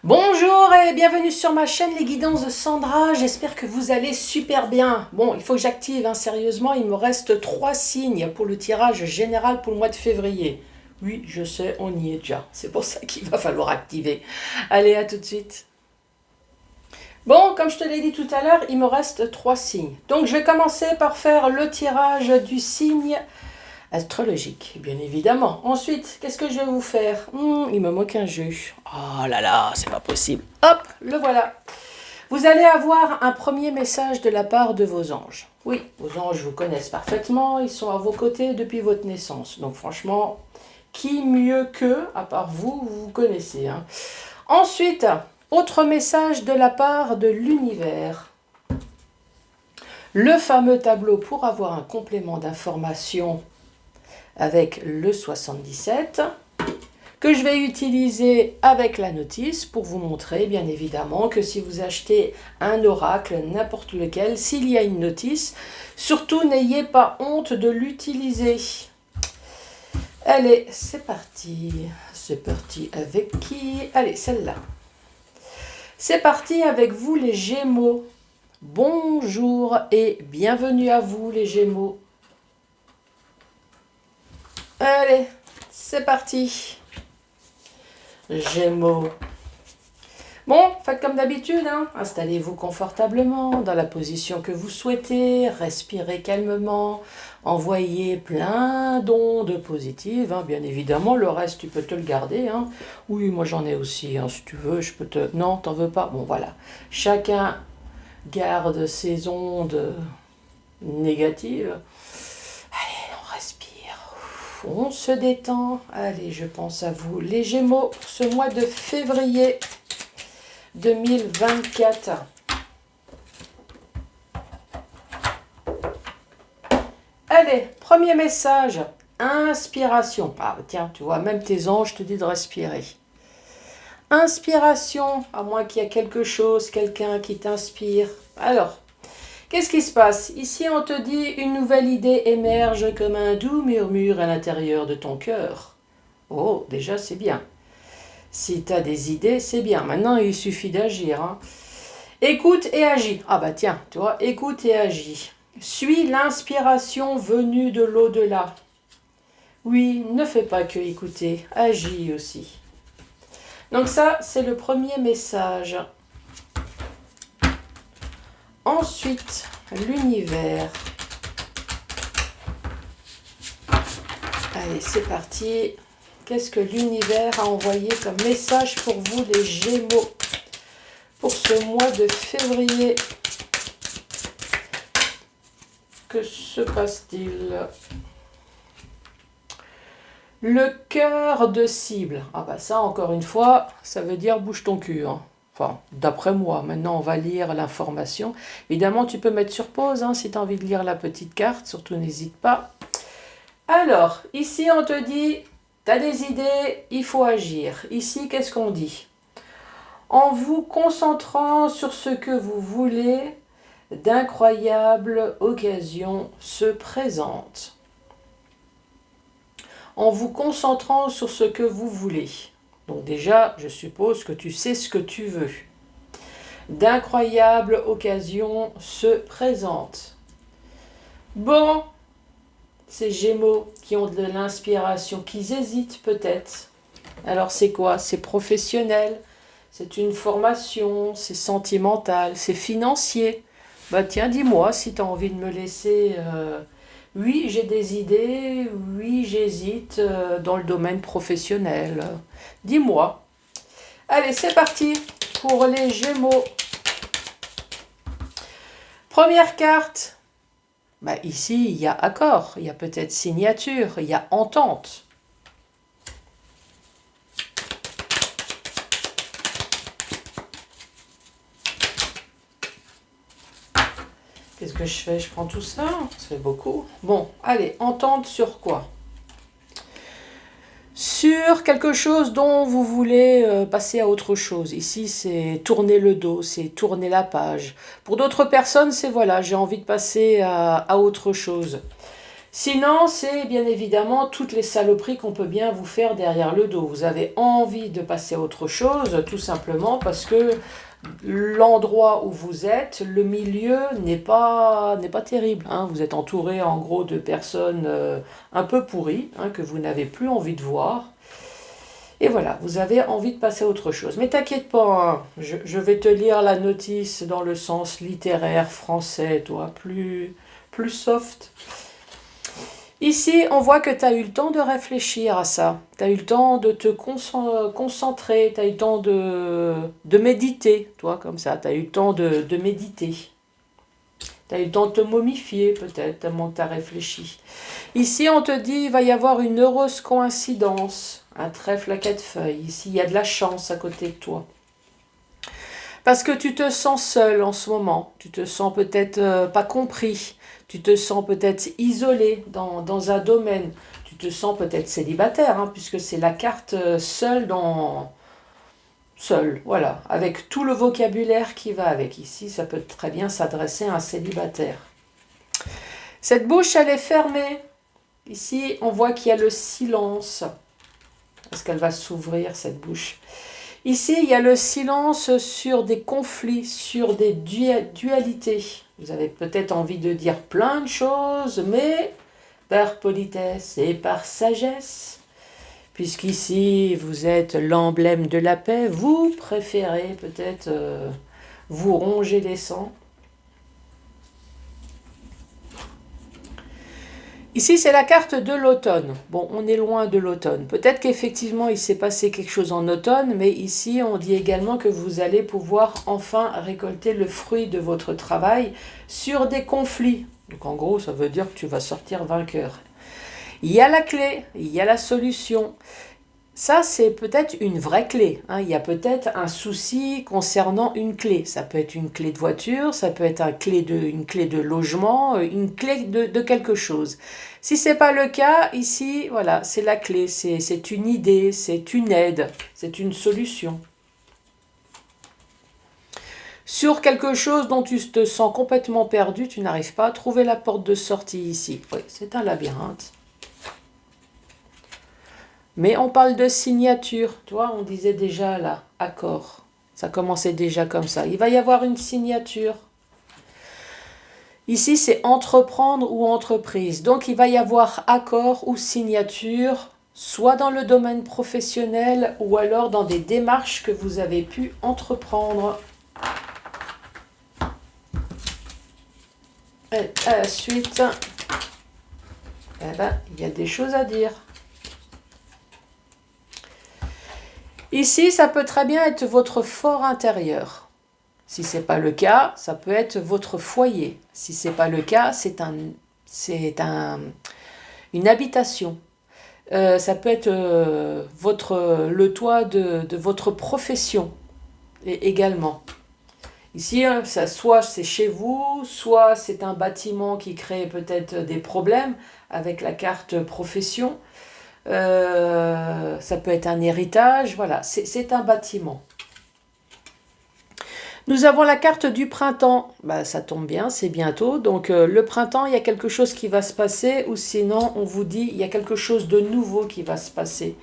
Bonjour et bienvenue sur ma chaîne Les Guidances de Sandra, j'espère que vous allez super bien. Bon, il faut que j'active, sérieusement, il me reste 3 signes pour le tirage général pour le mois de février. Oui, je sais, on y est déjà, c'est pour ça qu'il va falloir activer. Allez, à tout de suite. Bon, comme je te l'ai dit tout à l'heure, il me reste 3 signes. Donc je vais commencer par faire le tirage du signe astrologique, bien évidemment. Ensuite, qu'est-ce que je vais vous faire? Il me manque un jeu. Oh là là, c'est pas possible. Hop, le voilà. Vous allez avoir un premier message de la part de vos anges. Oui, vos anges vous connaissent parfaitement, ils sont à vos côtés depuis votre naissance. Donc franchement, qui mieux qu'eux, à part vous, vous vous connaissez. Ensuite, autre message de la part de l'univers. Le fameux tableau pour avoir un complément d'information avec le 77 que je vais utiliser avec la notice pour vous montrer bien évidemment que si vous achetez un oracle, n'importe lequel, s'il y a une notice, surtout n'ayez pas honte de l'utiliser. Allez, c'est parti. C'est parti avec qui? Allez, celle-là. C'est parti avec vous les Gémeaux. Bonjour et bienvenue à vous les Gémeaux. Allez, c'est parti. Gémeaux. Bon, faites comme d'habitude, installez-vous confortablement dans la position que vous souhaitez, respirez calmement, envoyez plein d'ondes positives, bien évidemment, le reste tu peux te le garder. Oui, moi j'en ai aussi, si tu veux, je peux te... Non, t'en veux pas? Bon, voilà. Chacun garde ses ondes négatives. Allez, on respire. On se détend. Allez, je pense à vous, les Gémeaux, pour ce mois de février 2024. Allez, premier message. Inspiration. Ah, tiens, tu vois, même tes anges te disent de respirer. Inspiration, à moins qu'il y ait quelque chose, quelqu'un qui t'inspire. Alors, qu'est-ce qui se passe? Ici, on te dit une nouvelle idée émerge comme un doux murmure à l'intérieur de ton cœur. Oh, déjà, c'est bien. Si tu as des idées, c'est bien. Maintenant, il suffit d'agir. Écoute et agis. Ah bah tiens, tu vois, écoute et agis. Suis l'inspiration venue de l'au-delà. Oui, ne fais pas que écouter, agis aussi. Donc ça, c'est le premier message. Ensuite, l'univers. Allez, c'est parti. Qu'est-ce que l'univers a envoyé comme message pour vous, les Gémeaux, pour ce mois de février? Que se passe-t-il? Le cœur de cible. Ah bah ça, encore une fois, ça veut dire bouge ton cul. Enfin, d'après moi. Maintenant, on va lire l'information. Évidemment, tu peux mettre sur pause si tu as envie de lire la petite carte. Surtout, n'hésite pas. Alors, ici, on te dit, tu as des idées, il faut agir. Ici, qu'est-ce qu'on dit? En vous concentrant sur ce que vous voulez, d'incroyables occasions se présentent. En vous concentrant sur ce que vous voulez. Donc déjà, je suppose que tu sais ce que tu veux. D'incroyables occasions se présentent. Bon, ces Gémeaux qui ont de l'inspiration, qui hésitent peut-être. Alors c'est quoi? C'est professionnel, c'est une formation, c'est sentimental, c'est financier. Bah tiens, dis-moi si tu as envie de me laisser... Oui, j'ai des idées, oui, j'hésite dans le domaine professionnel. Dis-moi. Allez, c'est parti pour les Gémeaux. Première carte. Bah, ici, il y a accord, il y a peut-être signature, il y a entente. Qu'est-ce que je fais? Je prends tout ça? Ça fait beaucoup. Bon, allez, entente sur quoi? Sur quelque chose dont vous voulez passer à autre chose. Ici, c'est tourner le dos, c'est tourner la page. Pour d'autres personnes, c'est voilà, j'ai envie de passer à autre chose. Sinon, c'est bien évidemment toutes les saloperies qu'on peut bien vous faire derrière le dos. Vous avez envie de passer à autre chose, tout simplement parce que l'endroit où vous êtes, le milieu n'est pas terrible, hein. Vous êtes entouré en gros de personnes un peu pourries, hein, que vous n'avez plus envie de voir. Et voilà, vous avez envie de passer à autre chose. Mais t'inquiète pas, hein, je vais te lire la notice dans le sens littéraire français, toi, plus soft. Ici, on voit que tu as eu le temps de réfléchir à ça. Tu as eu le temps de te concentrer, tu as eu le temps de méditer, toi, comme ça. Tu as eu le temps de méditer. Tu as eu le temps de te momifier, peut-être, tellement que tu as réfléchi. Ici, on te dit il va y avoir une heureuse coïncidence. Un trèfle à quatre feuilles. Ici, il y a de la chance à côté de toi. Parce que tu te sens seul en ce moment. Tu te sens peut-être pas compris. Tu te sens peut-être isolé dans un domaine. Tu te sens peut-être célibataire, hein, puisque c'est la carte seul dans... Seul, voilà. Avec tout le vocabulaire qui va avec. Ici, ça peut très bien s'adresser à un célibataire. Cette bouche, elle est fermée. Ici, on voit qu'il y a le silence. Est-ce qu'elle va s'ouvrir, cette bouche ? Ici, il y a le silence sur des conflits, sur des dualités. Vous avez peut-être envie de dire plein de choses, mais par politesse et par sagesse, puisqu'ici, vous êtes l'emblème de la paix, vous préférez peut-être vous ronger les sangs. Ici, c'est la carte de l'automne. Bon, on est loin de l'automne. Peut-être qu'effectivement, il s'est passé quelque chose en automne, mais ici, on dit également que vous allez pouvoir enfin récolter le fruit de votre travail sur des conflits. Donc, en gros, ça veut dire que tu vas sortir vainqueur. Il y a la clé, il y a la solution. Ça, c'est peut-être une vraie clé, hein. Il y a peut-être un souci concernant une clé. Ça peut être une clé de voiture, ça peut être une clé de logement, une clé de quelque chose. Si ce n'est pas le cas, ici, voilà, c'est la clé, c'est une idée, c'est une aide, c'est une solution. Sur quelque chose dont tu te sens complètement perdu, tu n'arrives pas à trouver la porte de sortie ici. Oui, c'est un labyrinthe. Mais on parle de signature, tu vois, on disait déjà là, accord. Ça commençait déjà comme ça. Il va y avoir une signature. Ici, c'est entreprendre ou entreprise. Donc, il va y avoir accord ou signature, soit dans le domaine professionnel ou alors dans des démarches que vous avez pu entreprendre. Et à la suite, il y a des choses à dire. Ici, ça peut très bien être votre fort intérieur. Si ce n'est pas le cas, ça peut être votre foyer. Si ce n'est pas le cas, c'est une habitation. Ça peut être le toit de votre profession également. Ici, soit c'est chez vous, soit c'est un bâtiment qui crée peut-être des problèmes avec la carte profession. Ça peut être un héritage, voilà, c'est un bâtiment. Nous avons la carte du printemps, ça tombe bien, c'est bientôt, donc le printemps, il y a quelque chose qui va se passer, ou sinon on vous dit, il y a quelque chose de nouveau qui va se passer,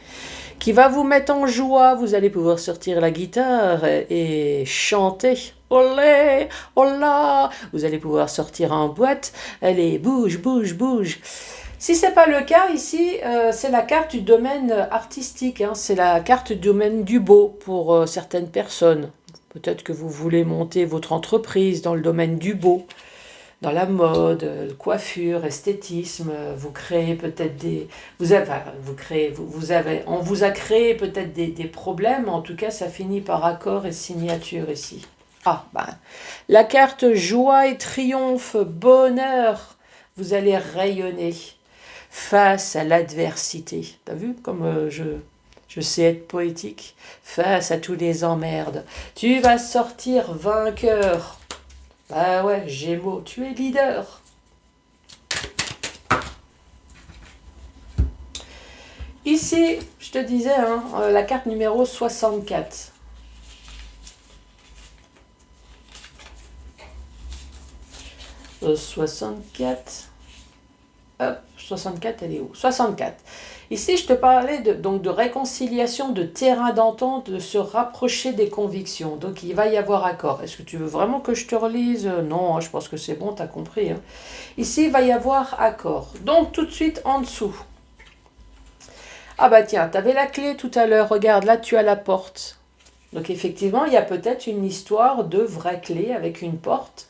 qui va vous mettre en joie, vous allez pouvoir sortir la guitare et chanter. Olé, hola, vous allez pouvoir sortir en boîte, allez, bouge, bouge, bouge. Si ce n'est pas le cas, ici, c'est la carte du domaine artistique, hein, c'est la carte du domaine du beau pour certaines personnes. Peut-être que vous voulez monter votre entreprise dans le domaine du beau, dans la mode, coiffure, esthétisme. Vous créez peut-être des... on vous a créé peut-être des problèmes, en tout cas, ça finit par accord et signature ici. La carte joie et triomphe, bonheur, vous allez rayonner face à l'adversité. T'as vu comme je sais être poétique? Face à tous les emmerdes, tu vas sortir vainqueur. Bah ouais, Gémeaux, tu es leader. Ici, je te disais, hein, la carte numéro 64. Le 64. Hop, 64, elle est où? 64. Ici, je te parlais donc de réconciliation, de terrain d'entente, de se rapprocher des convictions. Donc, il va y avoir accord. Est-ce que tu veux vraiment que je te relise? Non, hein, je pense que c'est bon, tu as compris. Hein. Ici, il va y avoir accord. Donc, tout de suite en dessous. Ah bah tiens, tu avais la clé tout à l'heure. Regarde, là, tu as la porte. Donc, effectivement, il y a peut-être une histoire de vraie clé avec une porte.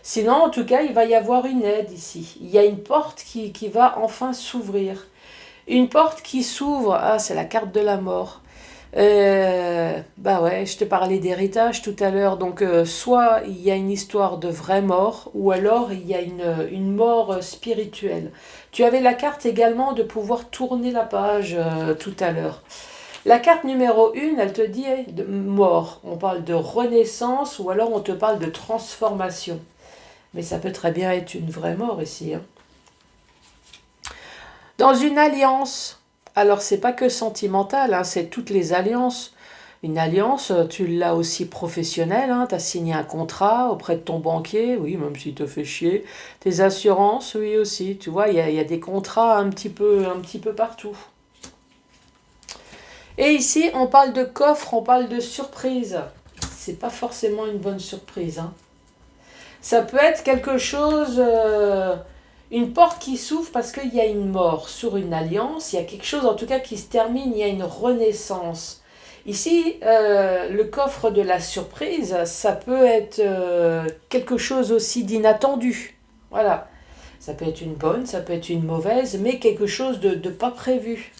Sinon, en tout cas, il va y avoir une aide ici. Il y a une porte qui va enfin s'ouvrir. Une porte qui s'ouvre, ah, c'est la carte de la mort. Bah ouais, je te parlais d'héritage tout à l'heure, donc soit il y a une histoire de vraie mort, ou alors il y a une mort spirituelle. Tu avais la carte également de pouvoir tourner la page tout à l'heure. La carte numéro 1, elle te dit de mort. On parle de renaissance, ou alors on te parle de transformation. Mais ça peut très bien être une vraie mort ici. Hein. Dans une alliance, alors c'est pas que sentimental, hein, c'est toutes les alliances. Une alliance, tu l'as aussi professionnelle, hein, tu as signé un contrat auprès de ton banquier, oui, même s'il te fait chier. Tes assurances, oui aussi, tu vois, il y a des contrats un petit peu partout. Et ici, on parle de coffre, on parle de surprise. C'est pas forcément une bonne surprise. Hein. Ça peut être quelque chose, une porte qui s'ouvre parce qu'il y a une mort sur une alliance, il y a quelque chose en tout cas qui se termine, il y a une renaissance. Ici, le coffre de la surprise, ça peut être quelque chose aussi d'inattendu. Voilà. Ça peut être une bonne, ça peut être une mauvaise, mais quelque chose de pas prévu.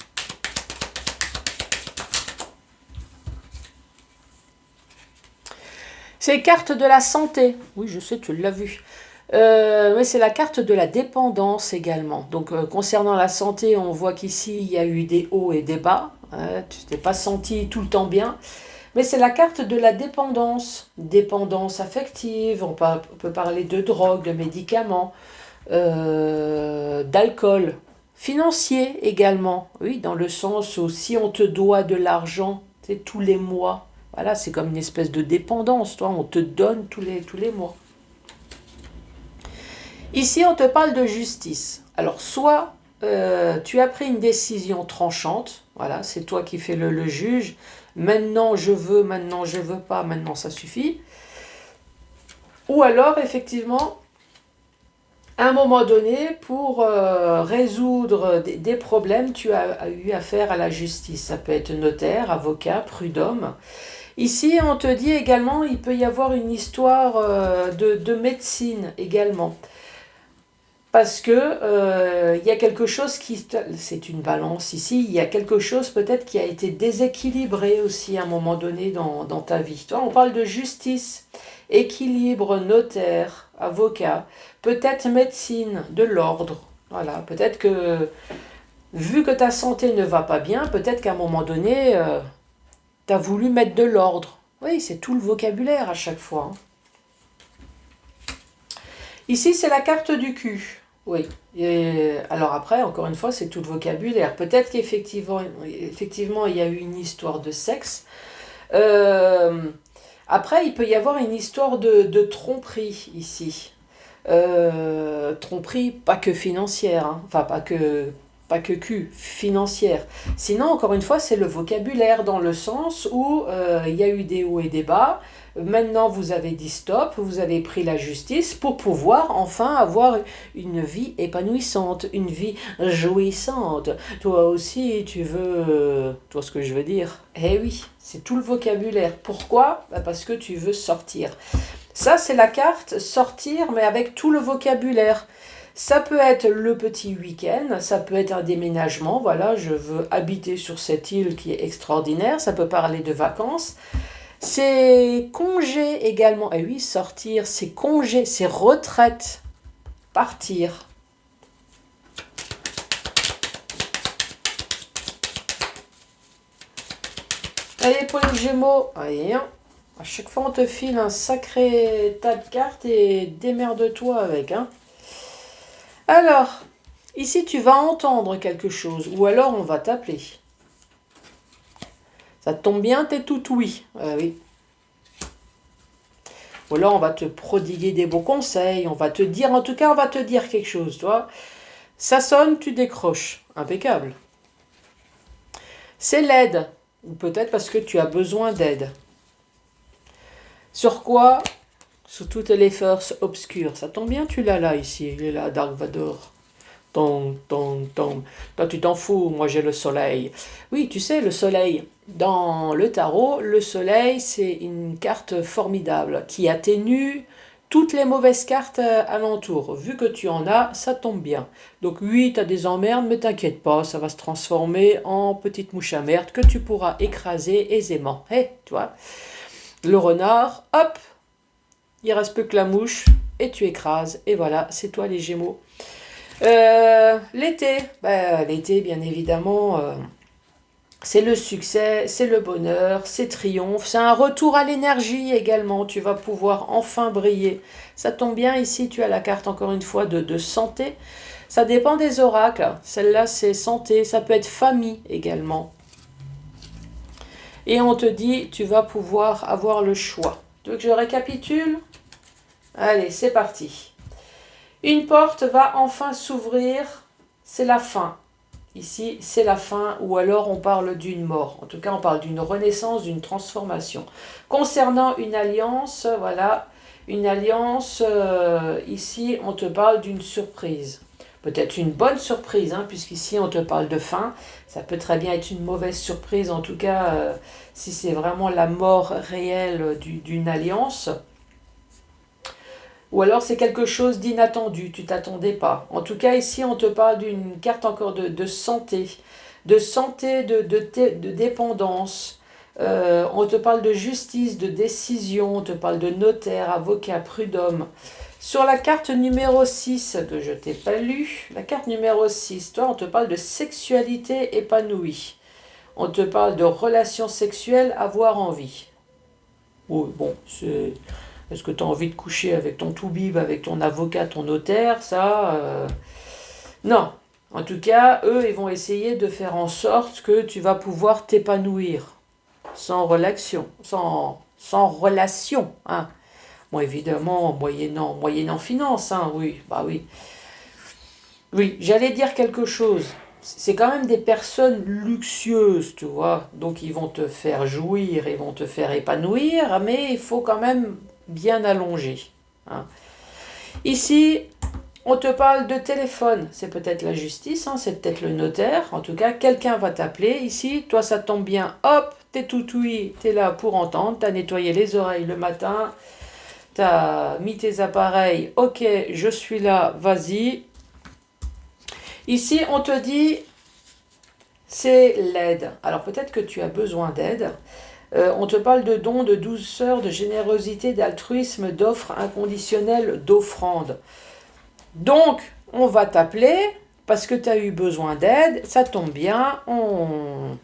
C'est carte de la santé. Oui, je sais, tu l'as vu. Mais c'est la carte de la dépendance également. Donc, concernant la santé, on voit qu'ici, il y a eu des hauts et des bas. Tu t'es pas senti tout le temps bien. Mais c'est la carte de la dépendance. Dépendance affective. On peut parler de drogue, de médicaments, d'alcool. Financier également. Oui, dans le sens où si on te doit de l'argent, c'est tous les mois. Voilà, c'est comme une espèce de dépendance, toi, on te donne tous les mois. Ici, on te parle de justice. Alors, soit tu as pris une décision tranchante, voilà, c'est toi qui fais le juge, maintenant je veux pas, maintenant ça suffit. Ou alors, effectivement, à un moment donné, pour résoudre des problèmes, tu as eu affaire à la justice. Ça peut être notaire, avocat, prud'homme. Ici, on te dit également, il peut y avoir une histoire de médecine également. Parce que il y a quelque chose qui... C'est une balance ici, il y a quelque chose peut-être qui a été déséquilibré aussi à un moment donné dans ta vie. Toi, on parle de justice, équilibre, notaire, avocat, peut-être médecine, de l'ordre. Voilà, peut-être que, vu que ta santé ne va pas bien, peut-être qu'à un moment donné... T'as voulu mettre de l'ordre. Oui, c'est tout le vocabulaire à chaque fois. Hein. Ici, c'est la carte du cul. Oui. Et alors après, encore une fois, c'est tout le vocabulaire. Peut-être qu'effectivement, il y a eu une histoire de sexe. Après, il peut y avoir une histoire de tromperie ici. Tromperie, pas que financière. Hein. Enfin, pas que cul, financière. Sinon, encore une fois, c'est le vocabulaire dans le sens où il y a eu des hauts et des bas. Maintenant, vous avez dit stop, vous avez pris la justice pour pouvoir enfin avoir une vie épanouissante, une vie jouissante. Toi aussi, tu veux... Tu vois ce que je veux dire? Eh oui, c'est tout le vocabulaire. Pourquoi? Parce que tu veux sortir. Ça, c'est la carte sortir, mais avec tout le vocabulaire. Ça peut être le petit week-end, ça peut être un déménagement, voilà, je veux habiter sur cette île qui est extraordinaire, ça peut parler de vacances. C'est congé également, et oui, sortir, c'est congé, c'est retraite, partir. Allez, pour les Gémeaux, allez, hein. À chaque fois on te file un sacré tas de cartes et démerde-toi avec, hein. Alors, ici tu vas entendre quelque chose, ou alors on va t'appeler. Ça te tombe bien, t'es tout oui. Oui. Ou alors on va te prodiguer des beaux conseils, on va te dire, en tout cas on va te dire quelque chose, toi. Ça sonne, tu décroches. Impeccable. C'est l'aide. Ou peut-être parce que tu as besoin d'aide. Sur quoi? Sur toutes les forces obscures. Ça tombe bien, tu l'as là, ici. Il est là, Dark Vador. Tom, tom, tom. Toi, tu t'en fous, moi j'ai le soleil. Oui, tu sais, le soleil. Dans le tarot, le soleil, c'est une carte formidable qui atténue toutes les mauvaises cartes alentour. Vu que tu en as, ça tombe bien. Donc oui, tu as des emmerdes, mais t'inquiète pas, ça va se transformer en petite mouche à merde que tu pourras écraser aisément. Hé, tu vois, le renard, hop, il reste plus que la mouche, et tu écrases. Et voilà, c'est toi les Gémeaux. L'été, l'été bien évidemment, c'est le succès, c'est le bonheur, c'est triomphe, c'est un retour à l'énergie également, tu vas pouvoir enfin briller. Ça tombe bien, ici tu as la carte encore une fois de santé, ça dépend des oracles, celle-là c'est santé, ça peut être famille également. Et on te dit, tu vas pouvoir avoir le choix. Tu veux que je récapitule? Allez, c'est parti. Une porte va enfin s'ouvrir, c'est la fin. Ici, c'est la fin, ou alors on parle d'une mort. En tout cas, on parle d'une renaissance, d'une transformation. Concernant une alliance, voilà, une alliance, ici, on te parle d'une surprise. Peut-être une bonne surprise, hein, puisqu'ici, on te parle de fin. Ça peut très bien être une mauvaise surprise, en tout cas, si c'est vraiment la mort réelle d'une alliance. Ou alors c'est quelque chose d'inattendu, tu t'attendais pas. En tout cas, ici, on te parle d'une carte encore de santé, de dépendance. On te parle de justice, de décision, on te parle de notaire, avocat, prud'homme. Sur la carte numéro 6, que je t'ai pas lu, la carte numéro 6, toi, on te parle de sexualité épanouie. On te parle de relations sexuelles, avoir envie. Oui, bon, c'est... Est-ce que tu as envie de coucher avec ton toubib, avec ton avocat, ton notaire? Ça, non. En tout cas, eux, ils vont essayer de faire en sorte que tu vas pouvoir t'épanouir. Sans relation. Sans relation. Hein. Bon, évidemment, moyennant finance. Hein, oui, bah oui. Oui, j'allais dire quelque chose. C'est quand même des personnes luxueuses, tu vois. Donc, ils vont te faire jouir, ils vont te faire épanouir, mais il faut quand même bien allongé. Hein. Ici, on te parle de téléphone. C'est peut-être la justice, hein, c'est peut-être le notaire. En tout cas, quelqu'un va t'appeler. Ici, toi, ça tombe bien. Hop, t'es tout ouïe, t'es là pour entendre. T'as nettoyé les oreilles le matin. T'as mis tes appareils. Ok, je suis là, vas-y. Ici, on te dit, c'est l'aide. Alors, peut-être que tu as besoin d'aide. On te parle de dons, de douceur, de générosité, d'altruisme, d'offres inconditionnelles, d'offrandes. Donc, on va t'appeler parce que tu as eu besoin d'aide. Ça tombe bien, on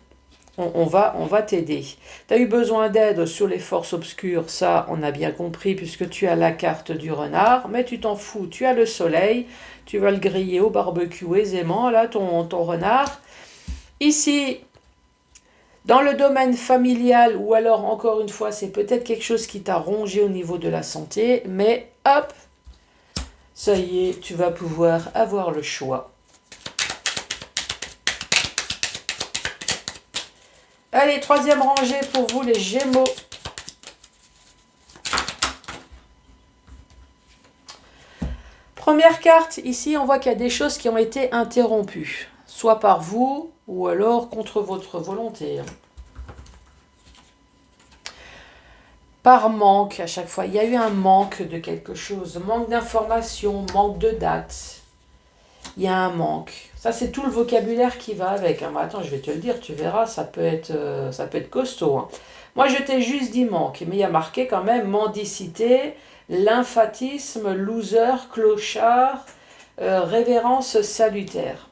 va t'aider. Tu as eu besoin d'aide sur les forces obscures, ça on a bien compris puisque tu as la carte du renard, mais tu t'en fous, tu as le soleil, tu vas le griller au barbecue aisément, là, ton renard. Ici, dans le domaine familial, ou alors encore une fois, c'est peut-être quelque chose qui t'a rongé au niveau de la santé, mais hop, ça y est, tu vas pouvoir avoir le choix. Allez, troisième rangée pour vous les Gémeaux. Première carte, ici on voit qu'il y a des choses qui ont été interrompues, soit par vous, ou alors contre votre volonté. Par manque, à chaque fois, il y a eu un manque de quelque chose, manque d'informations, manque de dates. Il y a un manque. Ça, c'est tout le vocabulaire qui va avec. Hein. Attends, je vais te le dire, tu verras, ça peut être costaud. Hein. Moi, je t'ai juste dit manque, mais il y a marqué quand même mendicité, lymphatisme, loser, clochard, révérence salutaire.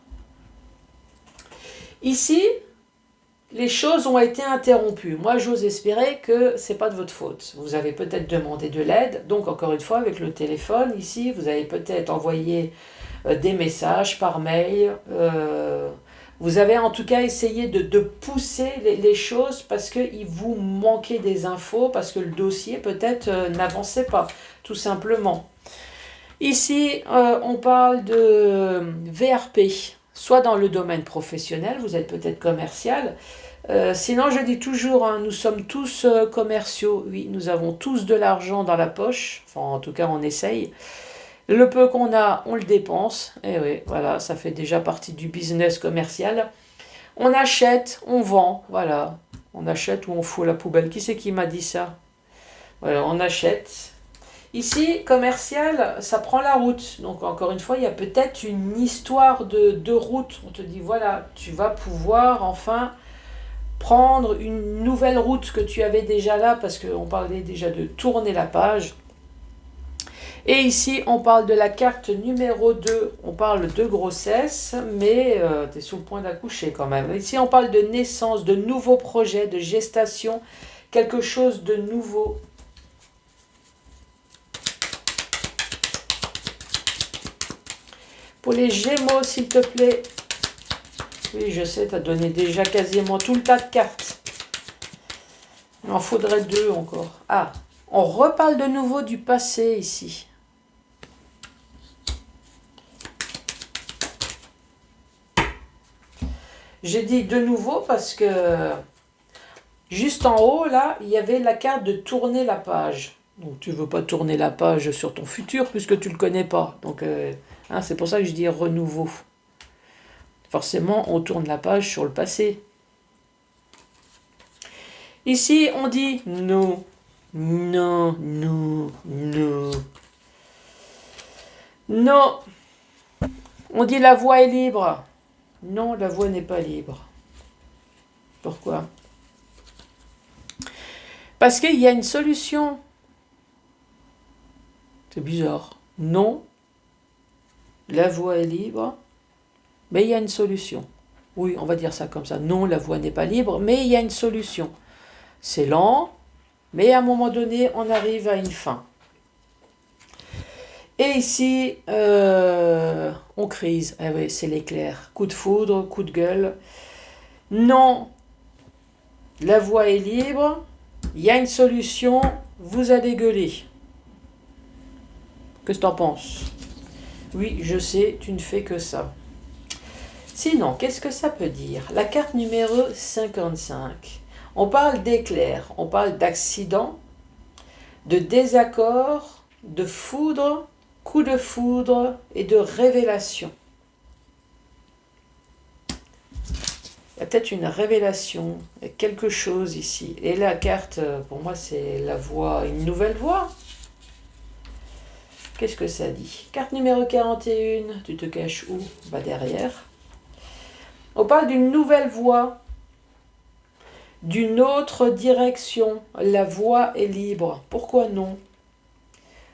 Ici, les choses ont été interrompues. Moi, j'ose espérer que ce n'est pas de votre faute. Vous avez peut-être demandé de l'aide. Donc, encore une fois, avec le téléphone, ici, vous avez peut-être envoyé des messages par mail. Vous avez en tout cas essayé de pousser les choses parce qu'il vous manquait des infos, parce que le dossier peut-être n'avançait pas, tout simplement. Ici, on parle de VRP, soit dans le domaine professionnel, vous êtes peut-être commercial. Sinon, je dis toujours, hein, nous sommes tous commerciaux. Oui, nous avons tous de l'argent dans la poche. Enfin, en tout cas, on essaye. Le peu qu'on a, on le dépense. Et oui, voilà, ça fait déjà partie du business commercial. On achète, on vend, voilà. On achète ou on fout à la poubelle. Qui c'est qui m'a dit ça? Voilà, on achète. Ici, commercial, ça prend la route. Donc, encore une fois, il y a peut-être une histoire de route. On te dit, voilà, tu vas pouvoir enfin prendre une nouvelle route que tu avais déjà là, parce qu'on parlait déjà de tourner la page. Et ici, on parle de la carte numéro 2. On parle de grossesse, mais tu es sur le point d'accoucher quand même. Ici, on parle de naissance, de nouveaux projets, de gestation, quelque chose de nouveau. Pour les Gémeaux, s'il te plaît. Oui, je sais, tu as donné déjà quasiment tout le tas de cartes. Il en faudrait 2 encore. Ah, on reparle de nouveau du passé ici. J'ai dit de nouveau parce que juste en haut, là, il y avait la carte de tourner la page. Donc tu ne veux pas tourner la page sur ton futur puisque tu ne le connais pas. Donc hein, c'est pour ça que je dis renouveau. Forcément, on tourne la page sur le passé. Ici, on dit non, non, non, non. Non. On dit la voie est libre. Non, la voie n'est pas libre. Pourquoi? Parce qu'il y a une solution. C'est bizarre. Non, la voie est libre, mais il y a une solution. Oui, on va dire ça comme ça. Non, la voie n'est pas libre, mais il y a une solution. C'est lent, mais à un moment donné, on arrive à une fin. Et ici, on crise. Ah oui, c'est l'éclair. Coup de foudre, coup de gueule. Non, la voie est libre, il y a une solution, vous allez gueuler. Qu'est-ce que t'en penses? Oui, je sais, tu ne fais que ça. Sinon, qu'est-ce que ça peut dire? La carte numéro 55. On parle d'éclair, on parle d'accident, de désaccord, de foudre, coup de foudre et de révélation. Il y a peut-être une révélation, quelque chose ici. Et la carte, pour moi, c'est la voie, une nouvelle voie. Qu'est-ce que ça dit? Carte numéro 41, tu te caches où? Bah derrière. On parle d'une nouvelle voie, d'une autre direction. La voie est libre. Pourquoi non?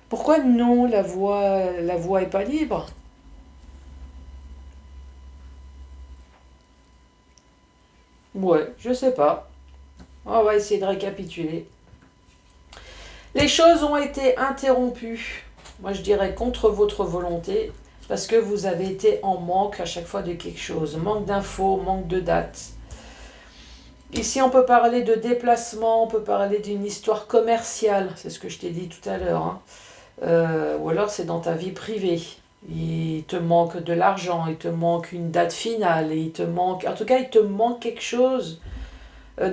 Pourquoi non, la voie est pas libre? Ouais, je sais pas. On va essayer de récapituler. Les choses ont été interrompues. Moi, je dirais contre votre volonté, parce que vous avez été en manque à chaque fois de quelque chose. Manque d'infos, manque de dates. Ici, on peut parler de déplacement, on peut parler d'une histoire commerciale. C'est ce que je t'ai dit tout à l'heure. Hein. Ou alors, c'est dans ta vie privée. Il te manque de l'argent, il te manque une date finale, il te manque... En tout cas, il te manque quelque chose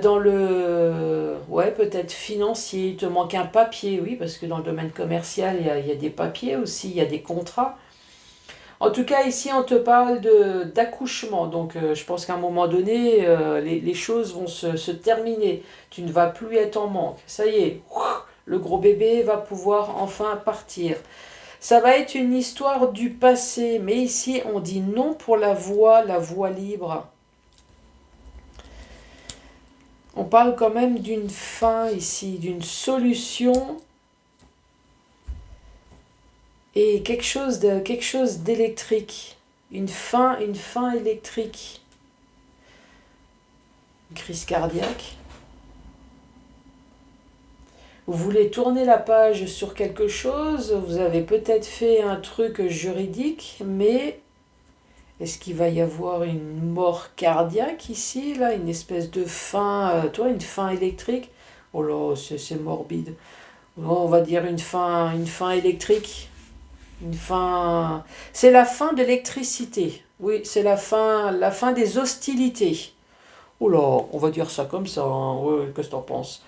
dans le... Ouais, peut-être financier, il te manque un papier, oui, parce que dans le domaine commercial, il y a des papiers aussi, il y a des contrats. En tout cas, ici, on te parle d'accouchement. Donc, je pense qu'à un moment donné, les choses vont se terminer. Tu ne vas plus être en manque. Ça y est, le gros bébé va pouvoir enfin partir. Ça va être une histoire du passé. Mais ici, on dit non pour la voie libre. On parle quand même d'une fin ici, d'une solution et quelque chose d'électrique. Une fin électrique. Une crise cardiaque. Vous voulez tourner la page sur quelque chose, vous avez peut-être fait un truc juridique, mais est-ce qu'il va y avoir une mort cardiaque ici, là, une espèce de fin, une fin électrique? Oh là, c'est morbide. On va dire une fin électrique. Une fin... C'est la fin de l'électricité. Oui, c'est la fin des hostilités. Oula, on va dire ça comme ça. Hein. Ouais, qu'est-ce que t'en penses?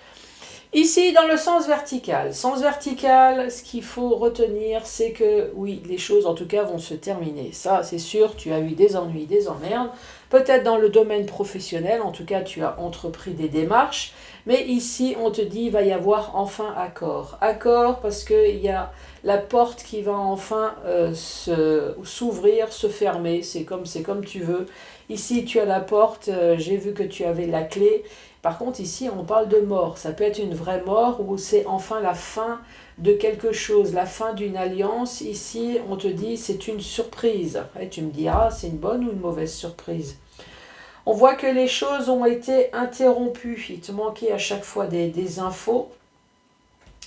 Ici, dans le sens vertical. Sens vertical, ce qu'il faut retenir, c'est que, oui, les choses, en tout cas, vont se terminer. Ça, c'est sûr, tu as eu des ennuis, des emmerdes. Peut-être dans le domaine professionnel, en tout cas, tu as entrepris des démarches. Mais ici, on te dit, il va y avoir enfin accord. Accord parce qu'il y a la porte qui va enfin s'ouvrir, se fermer. C'est comme tu veux. Ici, tu as la porte. J'ai vu que tu avais la clé. Par contre, ici, on parle de mort. Ça peut être une vraie mort ou c'est enfin la fin de quelque chose, la fin d'une alliance. Ici, on te dit c'est une surprise. Et tu me diras, c'est une bonne ou une mauvaise surprise. On voit que les choses ont été interrompues. Il te manquait à chaque fois des infos.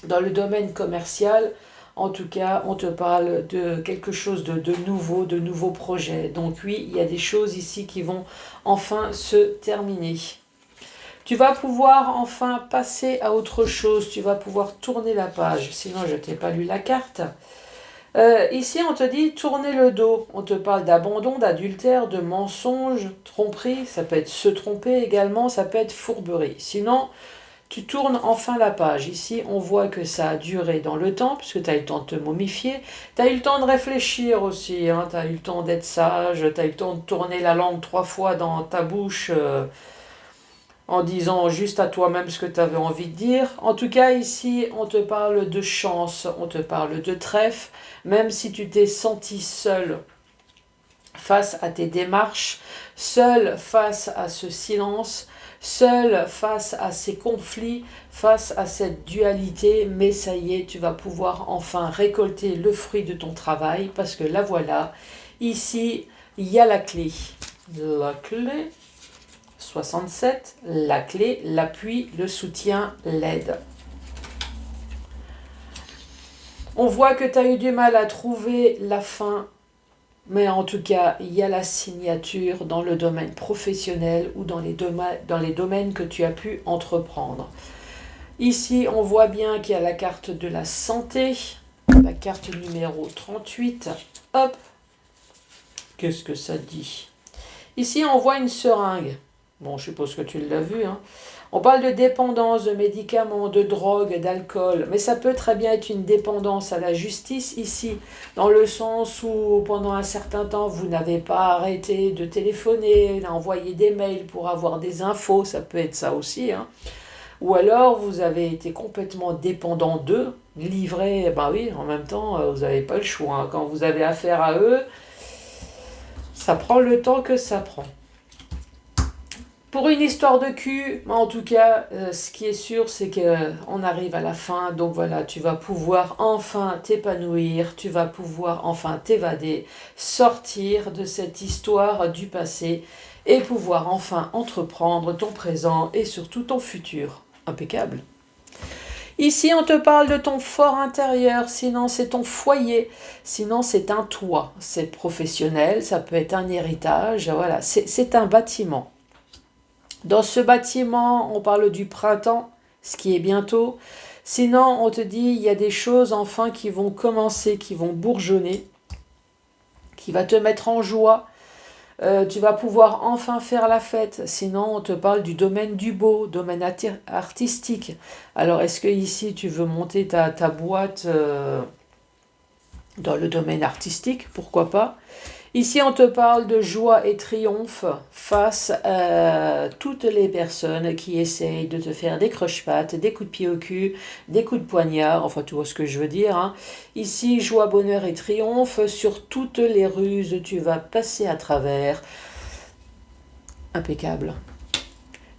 Dans le domaine commercial, en tout cas, on te parle de quelque chose de nouveau, de nouveaux projets. Donc oui, il y a des choses ici qui vont enfin se terminer. Tu vas pouvoir enfin passer à autre chose. Tu vas pouvoir tourner la page. Sinon, je ne t'ai pas lu la carte. Ici, on te dit tourner le dos. On te parle d'abandon, d'adultère, de mensonge, tromperie. Ça peut être se tromper également. Ça peut être fourberie. Sinon, tu tournes enfin la page. Ici, on voit que ça a duré dans le temps, puisque tu as eu le temps de te momifier. Tu as eu le temps de réfléchir aussi. Hein. Tu as eu le temps d'être sage. Tu as eu le temps de tourner la langue 3 fois dans ta bouche. En disant juste à toi-même ce que tu avais envie de dire. En tout cas, ici, on te parle de chance, on te parle de trèfle, même si tu t'es senti seul face à tes démarches, seul face à ce silence, seul face à ces conflits, face à cette dualité, mais ça y est, tu vas pouvoir enfin récolter le fruit de ton travail, parce que la voilà, ici, il y a la clé. La clé... 67, la clé, l'appui, le soutien, l'aide. On voit que tu as eu du mal à trouver la fin, mais en tout cas, il y a la signature dans le domaine professionnel ou dans les domaines que tu as pu entreprendre. Ici, on voit bien qu'il y a la carte de la santé, la carte numéro 38. Hop, qu'est-ce que ça dit? Ici, on voit une seringue. Bon, je suppose que tu l'as vu. Hein. On parle de dépendance, de médicaments, de drogue, d'alcool. Mais ça peut très bien être une dépendance à la justice ici, dans le sens où pendant un certain temps, vous n'avez pas arrêté de téléphoner, d'envoyer des mails pour avoir des infos. Ça peut être ça aussi. Hein. Ou alors, vous avez été complètement dépendant d'eux, livré. Ben oui, en même temps, vous n'avez pas le choix. Hein. Quand vous avez affaire à eux, ça prend le temps que ça prend. Pour une histoire de cul, en tout cas, ce qui est sûr, c'est qu'on arrive à la fin. Donc voilà, tu vas pouvoir enfin t'épanouir, tu vas pouvoir enfin t'évader, sortir de cette histoire du passé et pouvoir enfin entreprendre ton présent et surtout ton futur. Impeccable. Ici, on te parle de ton fort intérieur, sinon c'est ton foyer, sinon c'est un toit. C'est professionnel, ça peut être un héritage, voilà, c'est un bâtiment. Dans ce bâtiment, on parle du printemps, ce qui est bientôt. Sinon, on te dit, il y a des choses enfin qui vont commencer, qui vont bourgeonner, qui va te mettre en joie. Tu vas pouvoir enfin faire la fête. Sinon, on te parle du domaine du beau, domaine artistique. Alors, est-ce que ici, tu veux monter ta boîte dans le domaine artistique? Pourquoi pas? Ici, on te parle de joie et triomphe face à toutes les personnes qui essayent de te faire des croche-pattes, des coups de pied au cul, des coups de poignard, enfin tu vois ce que je veux dire. Hein. Ici, joie, bonheur et triomphe, sur toutes les ruses, tu vas passer à travers. Impeccable.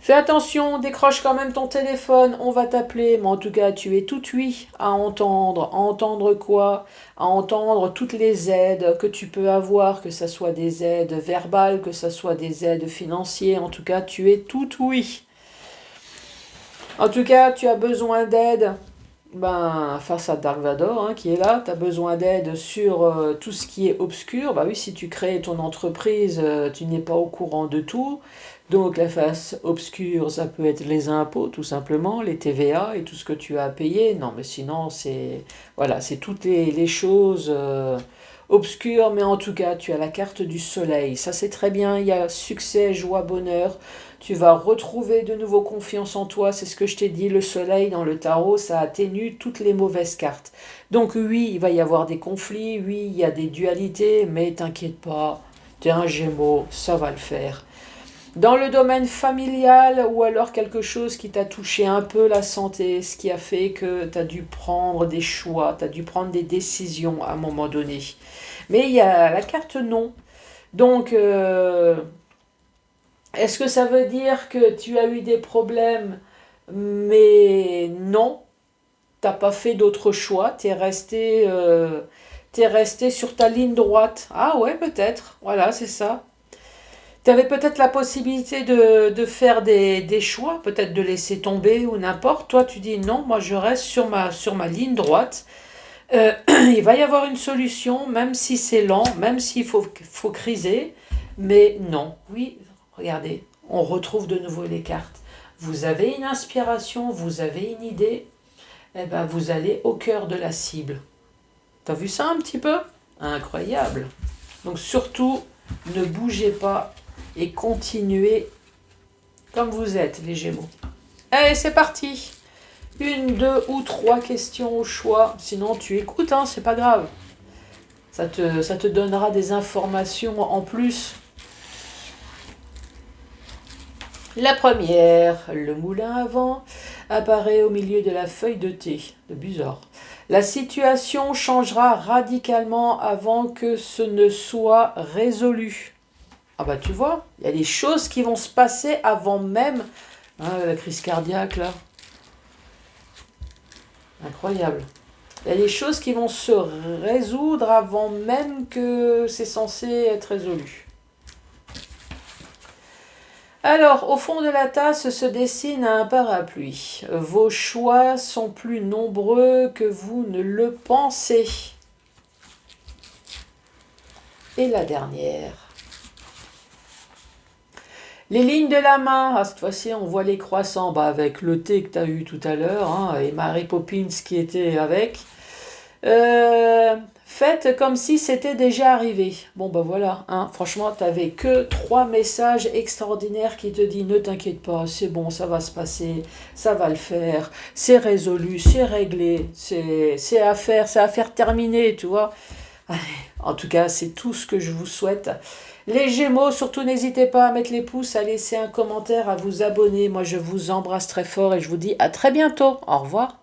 Fais attention, décroche quand même ton téléphone, on va t'appeler, mais en tout cas, tu es tout oui à entendre. À entendre quoi? À entendre toutes les aides que tu peux avoir, que ce soit des aides verbales, que ce soit des aides financières. En tout cas, tu es tout oui. En tout cas, tu as besoin d'aide. Ben, face à Dark Vador, hein, qui est là, tu as besoin d'aide sur tout ce qui est obscur. Bah oui, si tu crées ton entreprise, tu n'es pas au courant de tout. Donc la face obscure, ça peut être les impôts, tout simplement, les TVA et tout ce que tu as à payer. Non, mais sinon, c'est voilà, c'est toutes les choses obscures, mais en tout cas, tu as la carte du soleil. Ça, c'est très bien. Il y a succès, joie, bonheur. Tu vas retrouver de nouveau confiance en toi. C'est ce que je t'ai dit. Le soleil dans le tarot, ça atténue toutes les mauvaises cartes. Donc oui, il va y avoir des conflits. Oui, il y a des dualités. Mais t'inquiète pas. T'es un Gémeaux. Ça va le faire. Dans le domaine familial ou alors quelque chose qui t'a touché un peu la santé, ce qui a fait que tu as dû prendre des choix, tu as dû prendre des décisions à un moment donné. Mais il y a la carte non. Donc, est-ce que ça veut dire que tu as eu des problèmes? Mais non, t'as pas fait d'autre choix, t'es resté sur ta ligne droite. Ah ouais, peut-être, voilà, c'est ça. Tu avais peut-être la possibilité de faire des choix, peut-être de laisser tomber ou n'importe. Toi, tu dis non, moi je reste sur ma ligne droite. Il va y avoir une solution, même si c'est lent, même s'il faut criser. Mais non, oui, regardez, on retrouve de nouveau les cartes. Vous avez une inspiration, vous avez une idée, eh ben vous allez au cœur de la cible. T'as vu ça un petit peu? Incroyable. Donc surtout, ne bougez pas et continuez comme vous êtes, les Gémeaux. Allez, c'est parti. Une, deux ou trois questions au choix. Sinon, tu écoutes, hein, c'est pas grave. Ça te donnera des informations en plus. La première, le moulin à vent, apparaît au milieu de la feuille de thé de Busor. La situation changera radicalement avant que ce ne soit résolu. Ah bah tu vois, il y a des choses qui vont se passer avant même la crise cardiaque là. Incroyable. Il y a des choses qui vont se résoudre avant même que c'est censé être résolu. Alors, au fond de la tasse se dessine un parapluie. Vos choix sont plus nombreux que vous ne le pensez. Et la dernière. Les lignes de la main, cette fois-ci on voit les croissants, avec le thé que tu as eu tout à l'heure, hein, et Mary Poppins qui était avec. Faites comme si c'était déjà arrivé. Bon voilà, hein, franchement tu n'avais que 3 messages extraordinaires qui te disent ne t'inquiète pas, c'est bon, ça va se passer, ça va le faire, c'est résolu, c'est réglé, c'est à faire terminer, tu vois. Allez, en tout cas, c'est tout ce que je vous souhaite. Les Gémeaux, surtout n'hésitez pas à mettre les pouces, à laisser un commentaire, à vous abonner. Moi, je vous embrasse très fort et je vous dis à très bientôt. Au revoir.